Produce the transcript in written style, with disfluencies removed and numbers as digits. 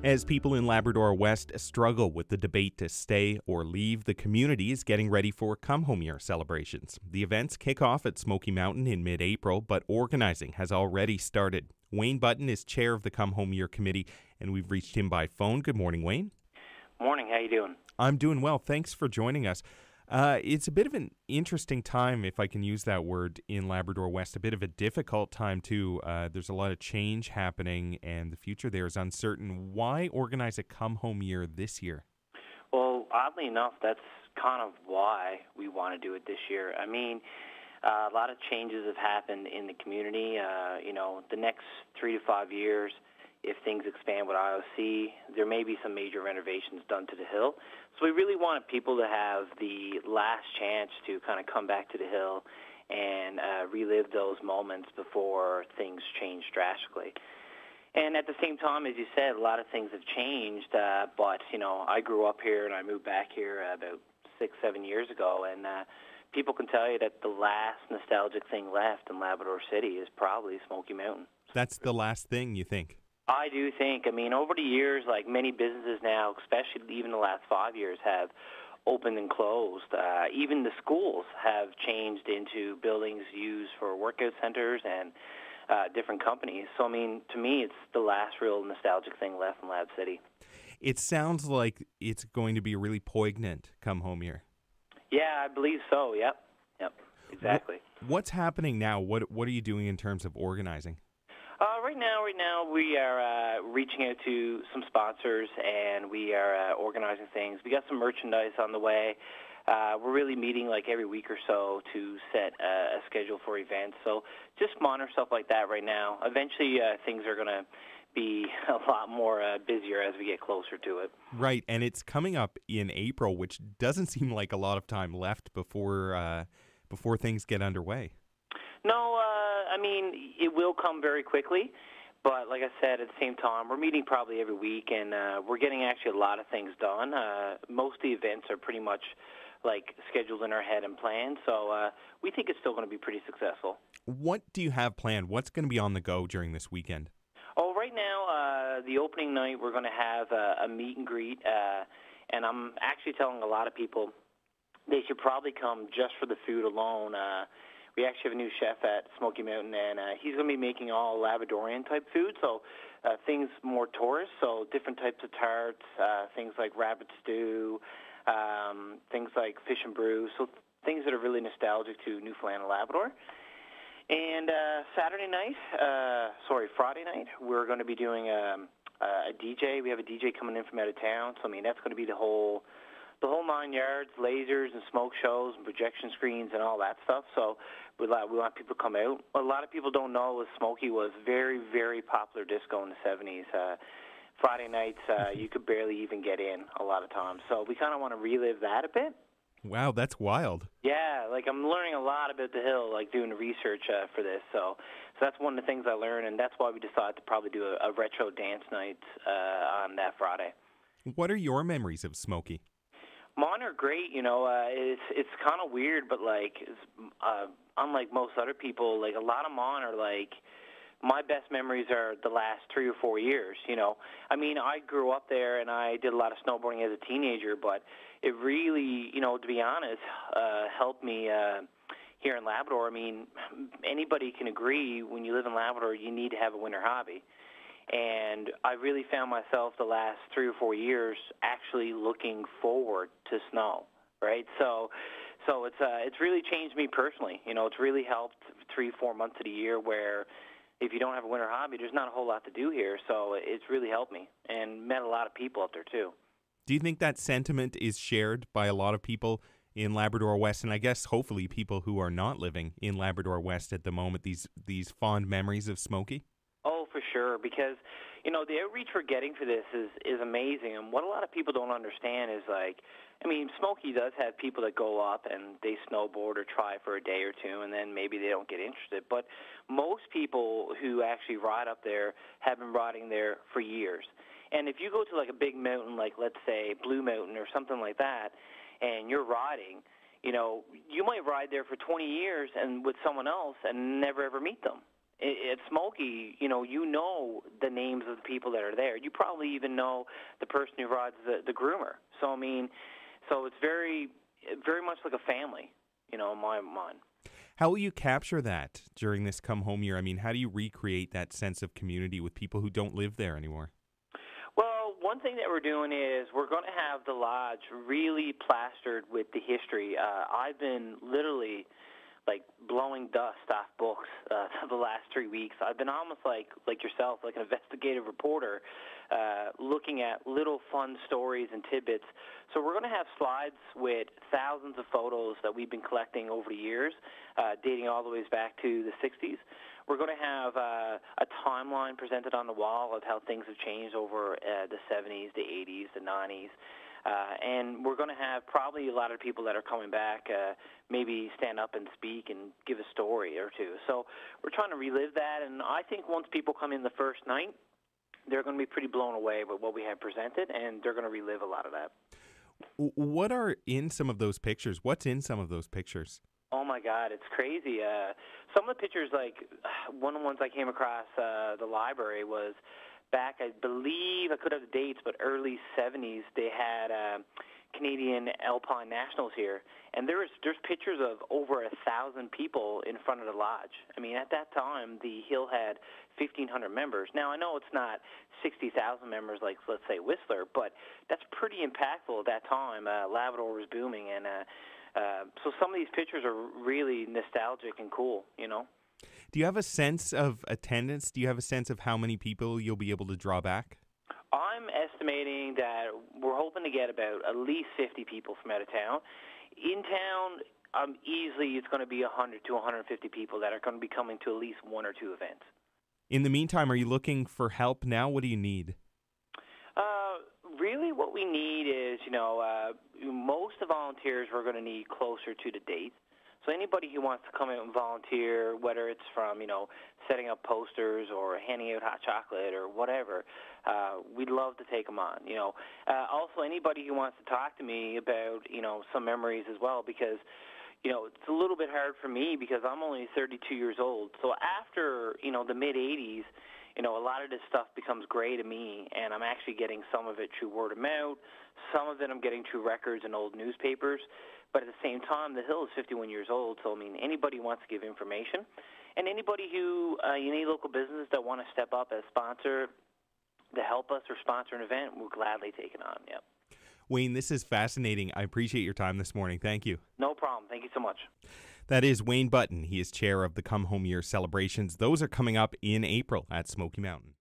As people in Labrador West struggle with the debate to stay or leave, the community is getting ready for Come Home Year celebrations. The events kick off at Smokey Mountain in mid-April, but organizing has already started. Wayne Button is chair of the Come Home Year committee, and we've reached him by phone. Good morning, Wayne. Morning. How you doing? I'm doing well. Thanks for joining us. It's a bit of an interesting time, if I can use that word, in Labrador West. A bit of a difficult time, too. There's a lot of change happening, and the future there is uncertain. Why organize a Come Home Year this year? Well, oddly enough, that's kind of why we want to do it this year. I mean, a lot of changes have happened in the community. The next 3 to 5 years, if things expand with IOC, there may be some major renovations done to the hill. So we really wanted people to have the last chance to kind of come back to the hill and relive those moments before things change drastically. And at the same time, as you said, a lot of things have changed. But I grew up here and I moved back here about 6-7 years ago, and people can tell you that the last nostalgic thing left in Labrador City is probably Smokey Mountain. That's the last thing, you think? I do think. I mean, over the years, like many businesses now, especially even the last 5 years, have opened and closed. Even the schools have changed into buildings used for workout centers and different companies. So, I mean, to me, it's the last real nostalgic thing left in Lab City. It sounds like it's going to be a really poignant Come Home Year. Yeah, I believe so. Yep, exactly. What's happening now? What are you doing in terms of organizing? Right now, we are reaching out to some sponsors, and we are organizing things. We got some merchandise on the way. We're really meeting like every week or so to set a schedule for events. So just monitor stuff like that right now. Eventually, things are going to be a lot more busier as we get closer to it. Right, and it's coming up in April, which doesn't seem like a lot of time left before things get underway. No, I mean, it will come very quickly, but like I said, at the same time, we're meeting probably every week, and we're getting actually a lot of things done. Most of the events are pretty much like scheduled in our head and planned, so we think it's still going to be pretty successful. What do you have planned? What's going to be on the go during this weekend? Oh, right now, the opening night, we're going to have a meet and greet, and I'm actually telling a lot of people they should probably come just for the food alone. We actually have a new chef at Smokey Mountain, and he's going to be making all Labradorian-type food, so things more tourist, so different types of tarts, things like rabbit stew, things like fish and brew, so things that are really nostalgic to Newfoundland and Labrador. And Friday night, we're going to be doing a DJ. We have a DJ coming in from out of town, so I mean that's going to be the whole 9 yards, lasers and smoke shows and projection screens and all that stuff. So we want people to come out. What a lot of people don't know is Smokey was very, very popular disco in the 70s. Friday nights, you could barely even get in a lot of times. So we kind of want to relive that a bit. Wow, that's wild. Yeah, like I'm learning a lot about the hill, like doing the research for this. So that's one of the things I learned, and that's why we decided to probably do a retro dance night on that Friday. What are your memories of Smokey? Mine are great, it's kind of weird, but like unlike most other people, like a lot of mine are like my best memories are the last 3 or 4 years, I mean, I grew up there and I did a lot of snowboarding as a teenager, but it really, to be honest, helped me here in Labrador. I mean, anybody can agree when you live in Labrador, you need to have a winter hobby. And I really found myself the last 3 or 4 years actually looking forward to snow, right? So it's really changed me personally. It's really helped 3-4 months of the year where if you don't have a winter hobby, there's not a whole lot to do here. So it's really helped me and met a lot of people up there too. Do you think that sentiment is shared by a lot of people in Labrador West, and I guess hopefully people who are not living in Labrador West at the moment, these fond memories of Smokey? Oh, for sure, because, the outreach we're getting for this is amazing, and what a lot of people don't understand is, like, I mean, Smokey does have people that go up and they snowboard or try for a day or two, and then maybe they don't get interested, but most people who actually ride up there have been riding there for years. And if you go to, like, a big mountain, like, let's say, Blue Mountain or something like that, and you're riding, you might ride there for 20 years and with someone else and never ever meet them. At Smokey, you know the names of the people that are there. You probably even know the person who rides the groomer. So I mean, so it's very much like a family, in my mind. How will you capture that during this come home year? I mean, how do you recreate that sense of community with people who don't live there anymore? Well, one thing that we're doing is we're going to have the lodge really plastered with the history. I've been literally blowing dust off books the last 3 weeks. I've been almost like yourself, like an investigative reporter, looking at little fun stories and tidbits. So we're going to have slides with thousands of photos that we've been collecting over the years, dating all the way back to the 60s. We're going to have a timeline presented on the wall of how things have changed over the 70s, the 80s, the 90s. And we're going to have probably a lot of people that are coming back, maybe stand up and speak and give a story or two. So we're trying to relive that, and I think once people come in the first night, they're going to be pretty blown away with what we have presented, and they're going to relive a lot of that. What are in some of those pictures? What's in some of those pictures? Oh, my God, it's crazy. Some of the pictures, one of the ones I came across the library was back, I believe, I could have the dates, but early 70s, they had Canadian Alpine Nationals here, and there's pictures of over 1,000 people in front of the lodge. I mean, at that time, the Hill had 1,500 members. Now, I know it's not 60,000 members like, let's say, Whistler, but that's pretty impactful at that time. Labrador was booming, and so some of these pictures are really nostalgic and cool, Do you have a sense of attendance? Do you have a sense of how many people you'll be able to draw back? I'm estimating that we're hoping to get about at least 50 people from out of town. In town, easily it's going to be 100 to 150 people that are going to be coming to at least one or two events. In the meantime, are you looking for help now? What do you need? Really what we need is, most of the volunteers we're going to need closer to the date. So anybody who wants to come out and volunteer, whether it's from, setting up posters or handing out hot chocolate or whatever, we'd love to take them on, Also, anybody who wants to talk to me about, some memories as well, because, it's a little bit hard for me because I'm only 32 years old. So after, the mid-'80s, a lot of this stuff becomes gray to me, and I'm actually getting some of it through word of mouth. Some of it I'm getting through records and old newspapers. But at the same time, the Hill is 51 years old, so, anybody who wants to give information, and anybody who, any local business that want to step up as sponsor to help us or sponsor an event, we'll gladly take it on, yep. Wayne, this is fascinating. I appreciate your time this morning. Thank you. No problem. Thank you so much. That is Wayne Button. He is chair of the Come Home Year celebrations. Those are coming up in April at Smoky Mountain.